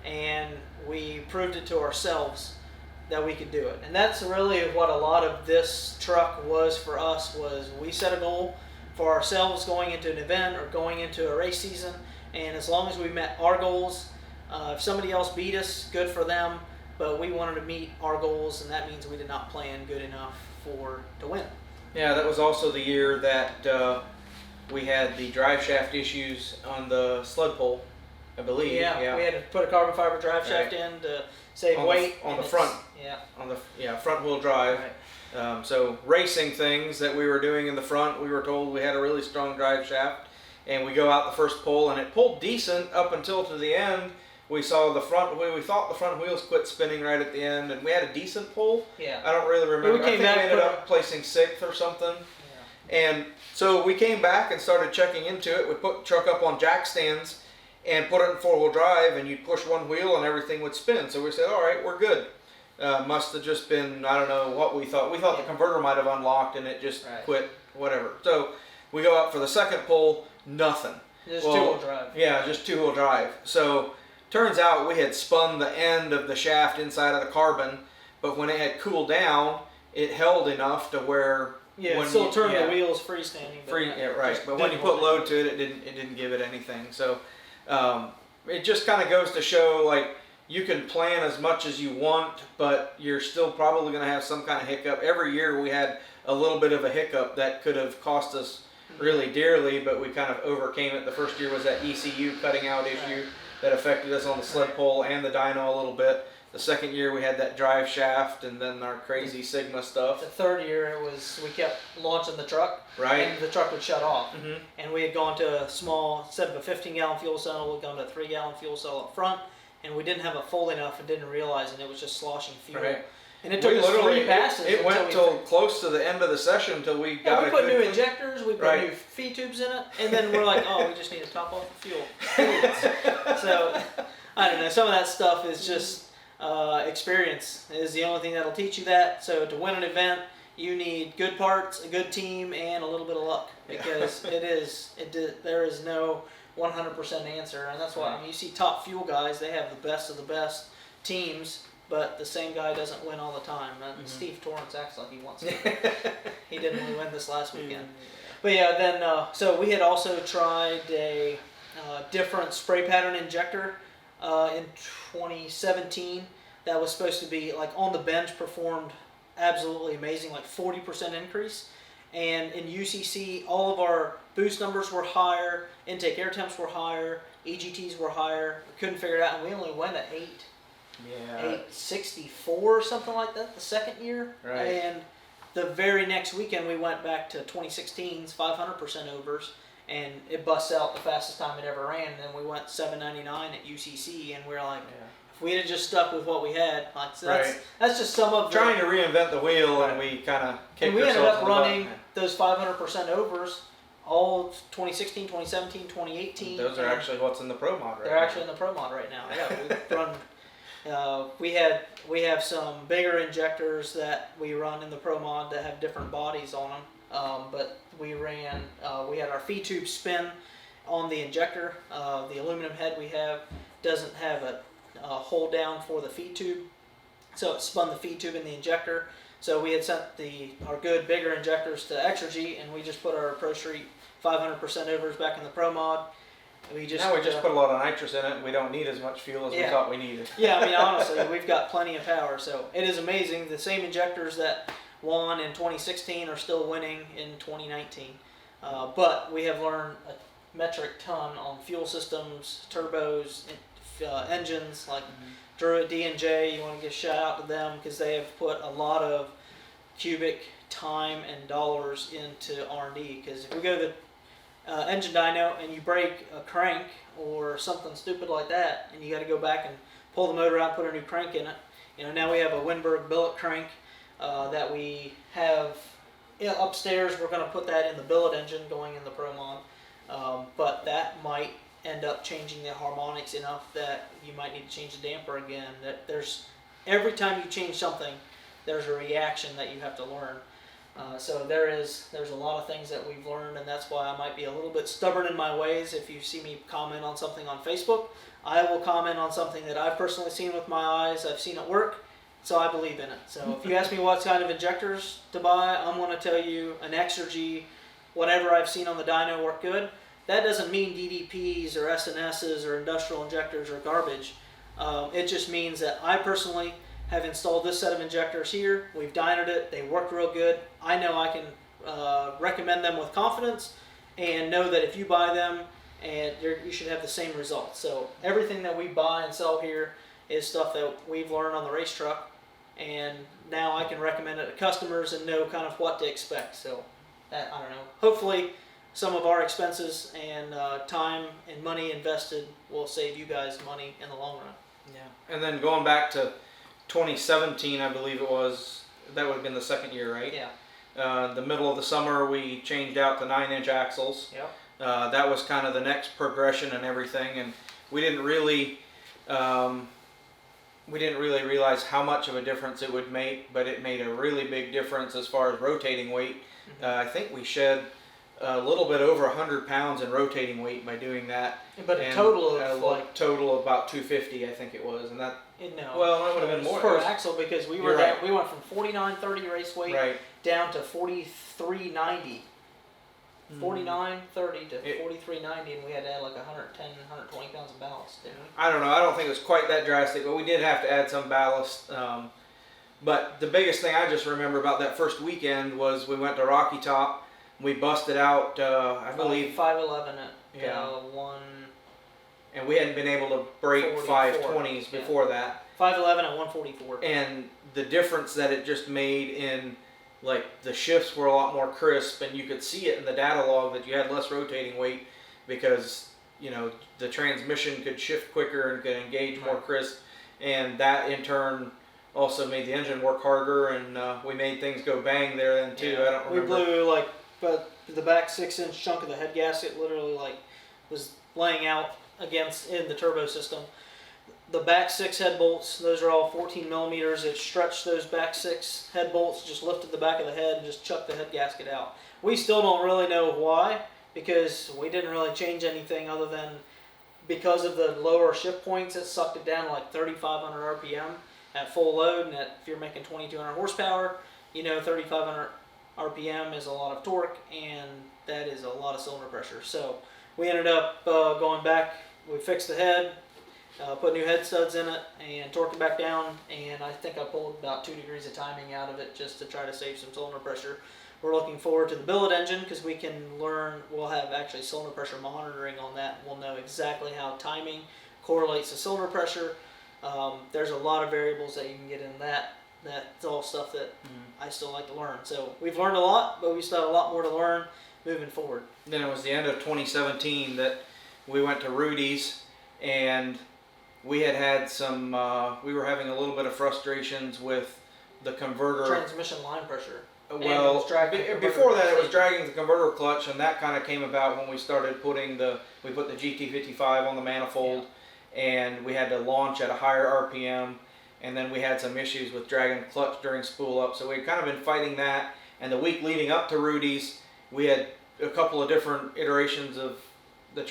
and we proved it to ourselves that we could do it. And that's really what a lot of this truck was for us. Was we set a goal for ourselves going into an event or going into a race season, and as long as we met our goals. If somebody else beat us, good for them, but we wanted to meet our goals, and that means we did not plan good enough to win. Yeah, that was also the year that we had the drive shaft issues on the sled pole, I believe. Yeah. We had to put a carbon fiber drive shaft in to save weight. On the front. Yeah. Front wheel drive. Right. So racing things that we were doing in the front, we were told we had a really strong drive shaft, and we go out the first pole, and it pulled decent up until to the end. We saw we thought the front wheels quit spinning right at the end, and we had a decent pull. Yeah. I don't really remember. We came I think back, we ended up placing 6th or something. Yeah. And so we came back and started checking into it. We put the truck up on jack stands and put it in 4-wheel drive, and you'd push one wheel and everything would spin. So we said, all right, we're good. Must have just been, I don't know what we thought. We thought the converter might have unlocked and it just quit, whatever. So we go out for the second pull, nothing. Just 2-wheel drive. Yeah, just 2-wheel drive. So turns out we had spun the end of the shaft inside of the carbon, but when it had cooled down, it held enough to where it still turned the wheels freestanding. But when you put load to it, it didn't give it anything. So it just kind of goes to show, like, you can plan as much as you want, but you're still probably going to have some kind of hiccup. Every year we had a little bit of a hiccup that could have cost us really dearly, but we kind of overcame it. The first year was that ECU cutting out issue that affected us on the sled pole and the dyno a little bit. The second year we had that drive shaft, and then our crazy Sigma stuff. The third year we kept launching the truck, and the truck would shut off. Mm-hmm. And we had gone to a small, instead of a 15-gallon fuel cell, we'd gone to a 3-gallon fuel cell up front, and we didn't have it full enough and didn't realize, and it was just sloshing fuel. Right. And it took us 3 passes. It went till close to the end of the session until we got we a put good new injectors, we put new feed tubes in it, and then we're like, oh, we just need to top off the fuel. So, I don't know, some of that stuff is just experience is the only thing that'll teach you that. So to win an event, you need good parts, a good team, and a little bit of luck, because there is no 100% answer. And that's why, I mean, you see top fuel guys, they have the best of the best teams, but the same guy doesn't win all the time. Steve Torrance acts like he wants to. He didn't really win this last weekend. But yeah, then so we had also tried a different spray pattern injector in 2017 that was supposed to be, like, on the bench, performed absolutely amazing, like 40% increase. And in UCC, all of our boost numbers were higher, intake air temps were higher, EGTs were higher. We couldn't figure it out, and we only went at 864 or something like that the second year. Right. And the very next weekend we went back to 2016's 500% overs, and it busts out the fastest time it ever ran. And then we went 799 at UCC, and we're like, if we had just stuck with what we had, like, so that's just some of trying to reinvent the wheel, and we kind of kicked ourselves in the butt. And we ended up running those 500% overs all 2016, 2017, 2018. Those are actually what's in the Pro Mod right now. They're actually in the Pro Mod right now. Yeah, we run. We have some bigger injectors that we run in the Pro Mod that have different bodies on them. But we ran. We had our feed tube spin on the injector. The aluminum head we have doesn't have a hold down for the feed tube, so it spun the feed tube in the injector. So we had sent our good bigger injectors to Exergy, and we just put our Pro Street 500% overs back in the Pro Mod. We just put a lot of nitrous in it, and we don't need as much fuel as we thought we needed. Yeah, I mean, honestly, we've got plenty of power, so it is amazing. The same injectors that won in 2016 are still winning in 2019. But we have learned a metric ton on fuel systems, turbos, engines like Druid D&J. You want to give a shout out to them because they have put a lot of cubic time and dollars into R&D. Because if we go to the engine dyno and you break a crank or something stupid like that, and you got to go back and pull the motor out, put a new crank in it. Now we have a Winberg billet crank that we have upstairs. We're going to put that in the billet engine going in the Promon, but that might end up changing the harmonics enough that you might need to change the damper again. That there's every time you change something, there's a reaction that you have to learn. So there's a lot of things that we've learned, and that's why I might be a little bit stubborn in my ways. If you see me comment on something on Facebook, I will comment on something that I've personally seen with my eyes. I've seen it work, so I believe in it. So if you ask me what kind of injectors to buy, I'm going to tell you an Exergy, whatever I've seen on the dyno work good. That doesn't mean DDPs or SNSs or industrial injectors are garbage. It just means that I personally have installed this set of injectors here. We've dynoed it. They work real good. I know I can recommend them with confidence and know that if you buy them, and you should have the same results. So everything that we buy and sell here is stuff that we've learned on the race truck, and now I can recommend it to customers and know kind of what to expect. So that, I don't know, hopefully some of our expenses and time and money invested will save you guys money in the long run. Yeah. And then going back to 2017, I believe it was, that would have been the second year, right? Yeah. The middle of the summer, we changed out to 9-inch axles. Yep. That was kind of the next progression and everything, and we didn't really realize how much of a difference it would make, but it made a really big difference as far as rotating weight. I think we shed a little bit over 100 pounds in rotating weight by doing that. But a total of total of about 250, I think it was, and that. No. Well, that would have been more per axle because we were right. we went from 49.30 race weight down to 43.90. 49.30 to 43.90, and we had to add like 110, 120 pounds of ballast. Didn't we? I don't know. I don't think it was quite that drastic, but we did have to add some ballast. But the biggest thing I just remember about that first weekend was we went to Rocky Top. We busted out, I believe, 511 at one. And we hadn't been able to break 520s before that. 511 at 144. And the difference that it just made in, like, the shifts were a lot more crisp, and you could see it in the data log that you had less rotating weight because, the transmission could shift quicker and could engage more crisp, and that in turn also made the engine work harder, and we made things go bang there then too. Yeah. I don't remember. We blew but the back 6-inch chunk of the head gasket literally was laying out in the turbo system. The back 6 head bolts, those are all 14 millimeters. It stretched those back 6 head bolts, just lifted the back of the head and just chucked the head gasket out. We still don't really know why, because we didn't really change anything other than because of the lower shift points, it sucked it down to like 3,500 RPM at full load, and if you're making 2,200 horsepower, 3,500 RPM is a lot of torque, and that is a lot of cylinder pressure. So we ended up going back, we fixed the head, put new head studs in it, and torqued it back down, and I think I pulled about 2 degrees of timing out of it just to try to save some cylinder pressure. We're looking forward to the billet engine because we can learn, we'll have actually cylinder pressure monitoring on that. We'll know exactly how timing correlates to cylinder pressure. There's a lot of variables that you can get in that. That's all stuff that I still like to learn. So we've learned a lot, but we still have a lot more to learn moving forward. Then it was the end of 2017 that we went to Rudy's, and we had some, we were having a little bit of frustrations with the converter. Transmission line pressure. Well, before that it was dragging the converter clutch, and that kind of came about when we started we put the GT55 on the manifold, and we had to launch at a higher RPM, and then we had some issues with dragging the clutch during spool up, so we'd kind of been fighting that. And the week leading up to Rudy's, we had a couple of different iterations of the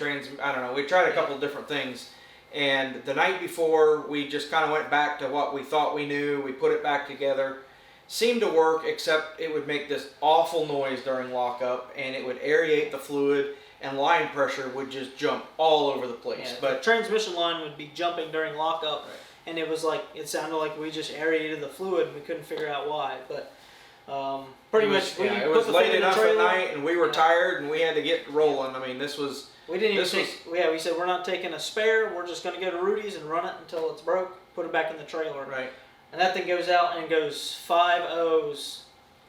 I don't know, we tried a couple of different things. And the night before, we just kind of went back to what we thought we knew. We put it back together. Seemed to work, except it would make this awful noise during lockup, and it would aerate the fluid, and line pressure would just jump all over the place. Yeah, but the transmission line would be jumping during lockup, and it sounded like we just aerated the fluid, and we couldn't figure out why. But pretty much, it was late enough at night, and we were tired, and we had to get rolling. I mean, this was We didn't even This we said we're not taking a spare. We're just going to go to Rudy's and run it until it's broke. Put it back in the trailer. Right. And that thing goes out and goes 5 O's.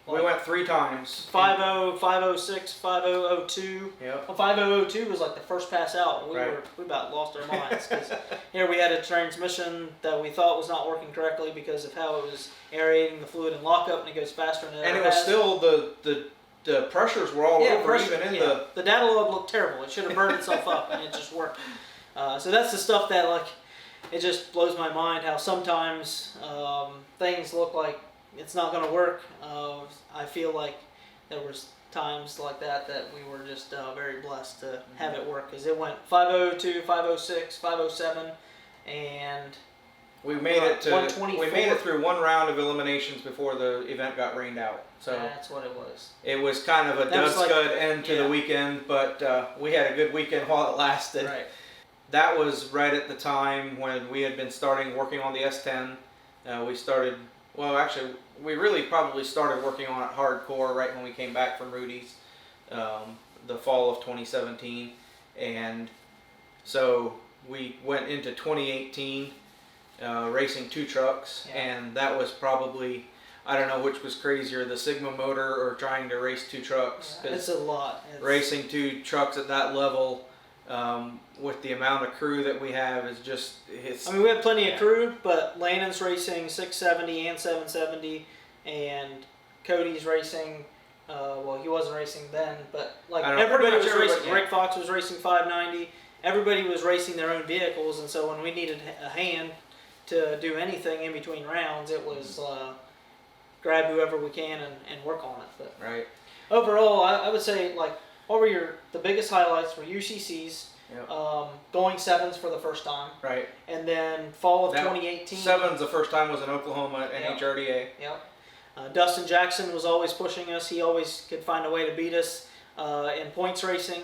We went 3 times. 5-0, 506, 5002. Yep. Well, 5002 was like the first pass out. We Right. we about lost our minds because here we had a transmission that we thought was not working correctly because of how it was aerating the fluid and lockup, and it goes faster than it And ever it was has. still the pressures were all over, pressure- even in yeah. the. The data log looked terrible. It should have burned itself up, and it just worked. So that's the stuff that like it just blows my mind how sometimes things look like it's not going to work. I feel like there was times like that we were just very blessed to have it work because it went 502, 506, 507, and We made it to. 124. We made it through 1 round of eliminations before the event got rained out. So that's what it was. it was kind of a That was dud like- scud end to yeah. the weekend, but we had a good weekend while it lasted. Right. That was right at the time when we had been starting working on the S10. We started. Well, actually, we really probably started working on it hardcore right when we came back from Rudy's, the fall of 2017, and so we went into 2018 racing 2 trucks, Yeah. and that was probably, I don't know which was crazier, the Sigma motor or trying to race 2 trucks. Yeah, it's a lot. Racing 2 trucks at that level, with the amount of crew that we have, is just it's. I mean, we have plenty Yeah. of crew, but Landon's racing 670 and 770, and Cody's racing. Well, he wasn't racing then, but like I don't know, everybody pretty was much racing. everybody, yeah. Rick Fox was racing 590. Everybody was racing their own vehicles, and so when we needed a hand to do anything in between rounds, it was grab whoever we can and work on it. But Right. overall, I would say like what were the biggest highlights were UCCs. Yep. Going 7s for the first time, Right. and then fall of That 2018. 7's the first time was in Oklahoma at Yep. NHRDA. Yep. Dustin Jackson was always pushing us. He always could find a way to beat us in points racing.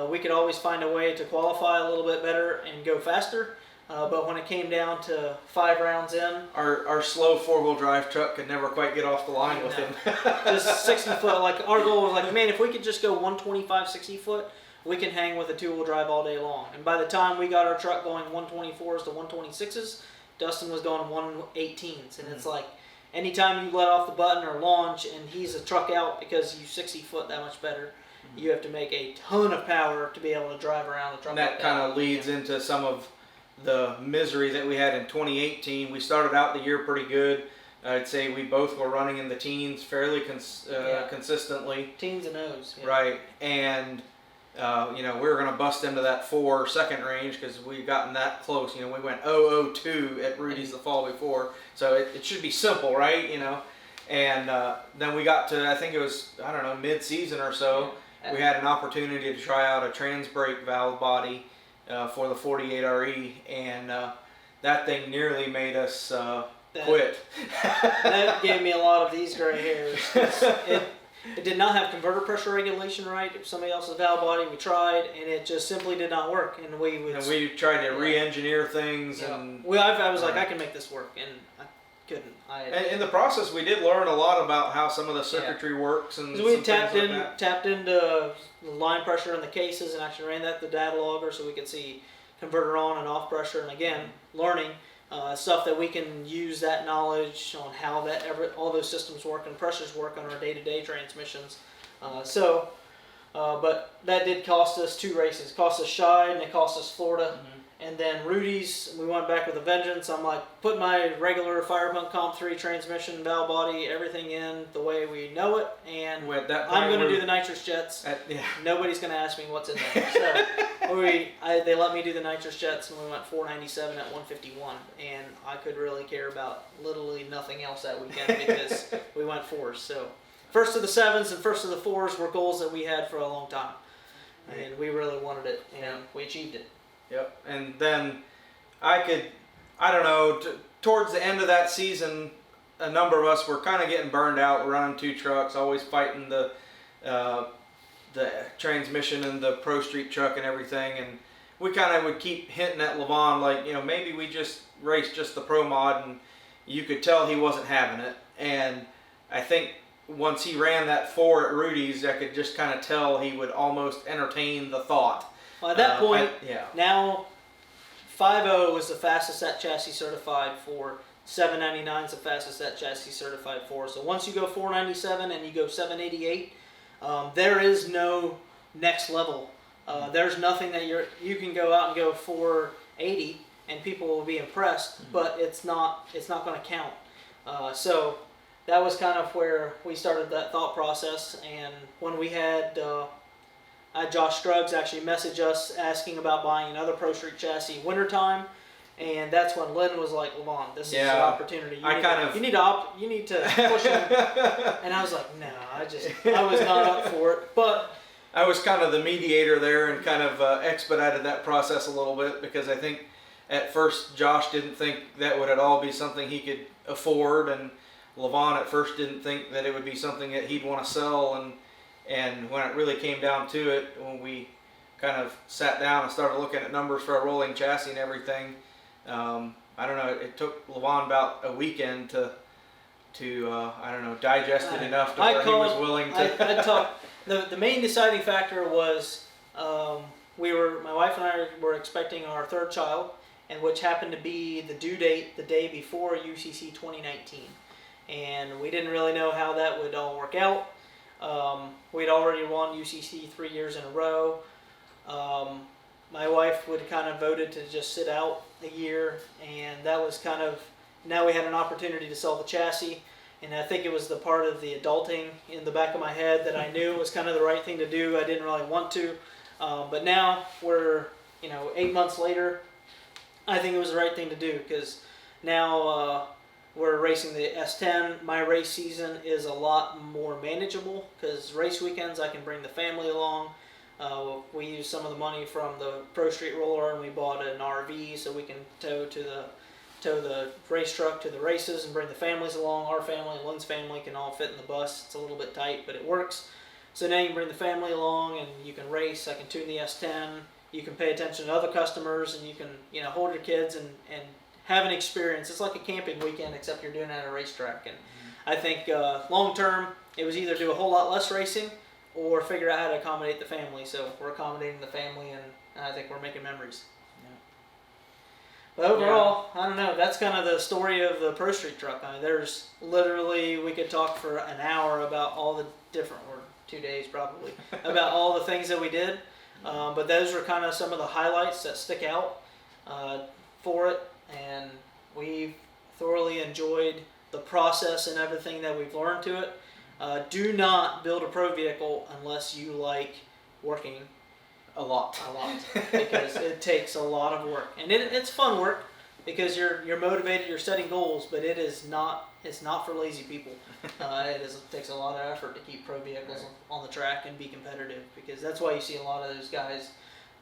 We could always find a way to qualify a little bit better and go faster. But when it came down to 5 rounds in, Our slow 4-wheel drive truck could never quite get off the line with No. him. just 60 foot, like our goal was like, man, if we could just go 125, 60 foot, we can hang with a 2-wheel drive all day long. And by the time we got our truck going 124s to 126s, Dustin was going 118s. And it's like, anytime you let off the button or launch and he's a truck out because you 60 foot that much better, you have to make a ton of power to be able to drive around the truck. And that like kind of leads into some of the misery that we had in 2018. We started out the year pretty good. I'd say we both were running in the teens fairly Yeah. consistently. Teens and O's. Yeah. Right. And, we were going to bust into that 4 second range because we'd gotten that close. We went 002 at Rudy's the fall before. So it should be simple, right? And then we got to, I think it was, I don't know, mid-season or so. Yeah. We had an opportunity to try out a trans brake valve body for the 48RE, and that thing nearly made us quit. That gave me a lot of these gray hairs. It did not have converter pressure regulation right. It was somebody else's valve body. We tried, and it just simply did not work. And we would. And we tried to Yeah. re-engineer things, Yeah. and Well, I was like, I can make this work, and I couldn't. in the process, we did learn a lot about how some of the circuitry works, and Because we some tapped things like that. tapped into the line pressure in the cases, and actually ran that the data logger so we could see converter on and off pressure. And again, learning stuff that we can use that knowledge on how all those systems work and pressures work on our day-to-day transmissions. But that did cost us 2 races. It cost us Shide and it cost us Florida. And then Rudy's, we went back with a vengeance. I'm like, put my regular Firepunk Comp 3 transmission, valve body, everything in the way we know it, and At that I'm point, going to we're do the nitrous jets. yeah. Nobody's going to ask me what's in there. So they let me do the nitrous jets, and we went 497 at 151, and I could really care about literally nothing else that weekend because we went 4s. So first of the 7s and first of the 4s were goals that we had for a long time, and we really wanted it, and we achieved it. Yep. And then towards the end of that season, a number of us were kind of getting burned out running 2 trucks, always fighting the transmission and the Pro Street truck and everything. And we kind of would keep hinting at Levon, like, maybe we just race just the Pro Mod, and you could tell he wasn't having it. And I think once he ran that 4 at Rudy's, I could just kind of tell he would almost entertain the thought. Well, at that point, yeah. now 5.0 was the fastest that chassis certified for. 799 is the fastest that chassis certified for. So once you go 497 and you go 788, there is no next level. There's nothing that you can go out and go 480 and people will be impressed, but it's not going to count. So that was kind of where we started that thought process. And when we had Josh Scruggs actually message us asking about buying another Pro Street chassis wintertime. And that's when Lynn was like, "Levon, this is an opportunity. You need to push him." And I was like, "No, I was not up for it." But I was kind of the mediator there and kind of expedited that process a little bit, because I think at first Josh didn't think that would at all be something he could afford, and Levon at first didn't think that it would be something that he'd want to sell. And when it really came down to it, when we kind of sat down and started looking at numbers for a rolling chassis and everything. I don't know, it took Levon about a weekend to I don't know, digest it enough to where he was willing to. The main deciding factor was my wife and I were expecting our third child, and which happened to be the due date the day before UCC 2019. And we didn't really know how that would all work out. We'd already won UCC 3 years in a row. My wife would kind of voted to just sit out a year, and that was kind of, now we had an opportunity to sell the chassis, and I think it was the part of the adulting in the back of my head that I knew was kind of the right thing to do. I didn't really want to, but now we're 8 months later, I think it was the right thing to do, because now we're racing the S10. My race season is a lot more manageable, because race weekends I can bring the family along. We used some of the money from the Pro Street roller, and we bought an RV so we can tow the race truck to the races and bring the families along. Our family and Lynn's family can all fit in the bus. It's a little bit tight, but it works. So now you can bring the family along and you can race. I can tune the S10. You can pay attention to other customers, and you can hold your kids and have an experience. It's like a camping weekend, except you're doing it at a racetrack. And I think long term, it was either do a whole lot less racing or figure out how to accommodate the family. So we're accommodating the family, and I think we're making memories. Yeah. But overall, I don't know, that's kind of the story of the Pro Street truck. I mean, there's literally, we could talk for an hour about all the different, or 2 days probably, about all the things that we did. But those are kind of some of the highlights that stick out for it. And we've thoroughly enjoyed the process and everything that we've learned to it. Do not build a pro vehicle unless you like working a lot, because it takes a lot of work, and it's fun work because you're motivated, you're setting goals, but it's not for lazy people. It takes a lot of effort to keep pro vehicles on the track and be competitive, because that's why you see a lot of those guys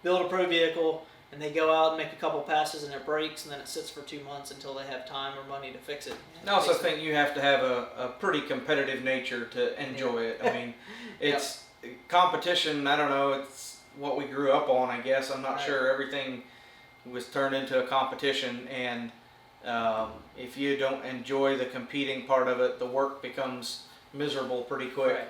build a pro vehicle and they go out and make a couple passes and it breaks, and then it sits for 2 months until they have time or money to fix it. I also think you have to have a pretty competitive nature to enjoy it. I mean, it's competition. I don't know. It's what we grew up on, I guess. I'm not sure. Everything was turned into a competition, and if you don't enjoy the competing part of it, the work becomes miserable pretty quick. Right.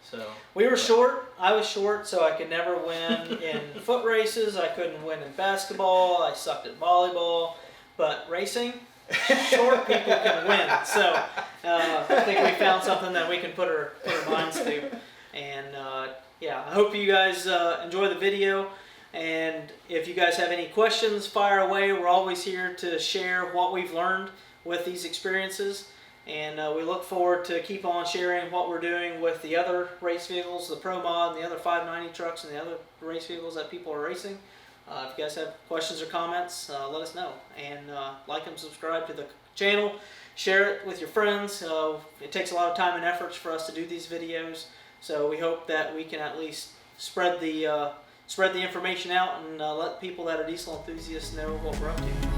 So we were short. I was short, so I could never win in foot races. I couldn't win in basketball. I sucked at volleyball. But racing, short people can win. So I think we found something that we can put our minds to. And I hope you guys enjoy the video. And if you guys have any questions, fire away. We're always here to share what we've learned with these experiences. And we look forward to keep on sharing what we're doing with the other race vehicles, the Pro Mod, and the other 590 trucks, and the other race vehicles that people are racing. If you guys have questions or comments, let us know. And like and subscribe to the channel. Share it with your friends. It takes a lot of time and efforts for us to do these videos. So we hope that we can at least spread the information out and let people that are diesel enthusiasts know what we're up to.